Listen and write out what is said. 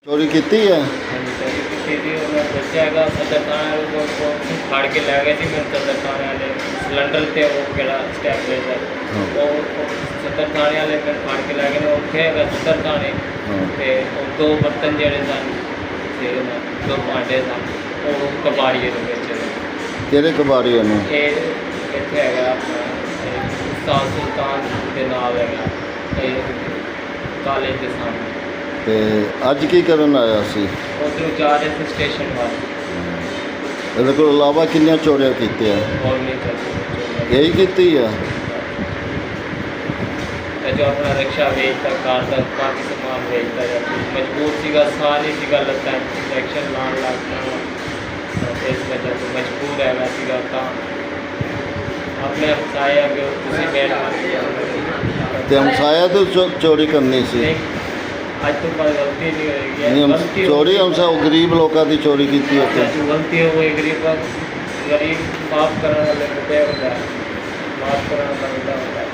ਚੋਰੀ ਕੀਤੀ ਹੈ? ਬੱਚਾ ਹੈਗਾ ਸਦਰ ਥਾਣੇ ਕੋਲ ਫੜ ਕੇ ਲੈ ਗਏ ਸੀ ਮੈਨੂੰ ਸਦਰ ਥਾਣੇ ਵਾਲੇ ਸਿਲੰਡਰ ਤੇ ਉਹ ਕਿਹੜਾ ਸਟੈਬਲਾਈਜ਼ਰ ਉਹ ਸਦਰ ਥਾਣੇ ਵਾਲੇ ਮੈਨੂੰ ਫੜ ਕੇ ਲੈ ਗਏ ਨੇ। ਉੱਥੇ ਹੈਗਾ ਸਦਰ ਥਾਣੇ ਤੇ ਉਹ ਦੋ ਬਰਤਨ ਜਿਹੜੇ ਸਨ ਤੇ ਦੋ ਭਾਂਡੇ ਸਨ ਉਹ ਕਬਾੜੀਏ ਦੇ ਵਿੱਚ। ਕਿਹੜੇ ਕਬਾੜੀਏ ਨੂੰ? ਇਹ ਇੱਥੇ ਹੈਗਾ ਆਪਣਾ ਉਸਤਾਦ ਸੁਲਤਾਨ ਦੇ ਨਾਲ ਹੈਗਾ ਇਹ ਕਾਲਜ ਦੇ ਸਾਹਮਣੇ। ਤੇ ਅੱਜ ਕੀ ਕਰਨ ਆਇਆ ਸੀ? ਉੱਧਰੋਂ ਜਾ ਰਹੇ ਸੀ ਸਟੇਸ਼ਨ ਵੱਲ। ਇਹਦੇ ਕੋਲ ਇਲਾਵਾ ਕਿੰਨੀਆਂ ਚੋਰੀਆਂ ਕੀਤੀਆਂ? ਹੋਰ ਨਹੀਂ ਚੱਲਦੀ ਇਹੀ ਕੀਤੀ ਆ? ਤੇ ਜੋ ਆਪਣਾ ਰਿਕਸ਼ਾ ਵੇਚਦਾ ਕਾਰ ਦਾ ਕਾਫੀ ਸਮਾਨ ਵੇਚਦਾ ਜਾਂ ਮਜਬੂਰ ਸੀਗਾ ਸਾਰੀ ਸੀਗਾ ਲੱਤਾਂ ਇੰਜੈਕਸ਼ਨ ਲਾਉਣ ਲੱਗ ਪਿਆ ਇਸ ਵਜ੍ਹਾ ਤੋਂ ਮਜਬੂਰ ਹੈਗਾ ਸੀਗਾ ਤਾਂ ਆਪਣੇ ਹਮਸਾਏ ਅੱਗੇ ਤੁਸੀਂ ਬੈਠ ਤੇ ਹਮਸਾਇਆ ਤੋਂ ਚੋਰੀ ਕਰਨੀ ਸੀ? ਅੱਜ ਤੋਂ ਬਾਅਦ ਗਲਤੀ ਨਹੀਂ ਹੋਏਗੀ। ਚੋਰੀ ਹਮਸਾ ਉਹ ਗਰੀਬ ਲੋਕਾਂ ਦੀ ਚੋਰੀ ਕੀਤੀ ਉੱਥੇ? ਗਲਤੀ ਹੋ ਗਈ ਗਰੀਬ ਮਾਫ ਕਰਨ ਵਾਲੇ ਮੁੱਦੇ ਹੁੰਦਾ ਮਾਫ ਕਰਨ ਵਾਲਾ ਮੁੱਦਾ ਹੁੰਦਾ।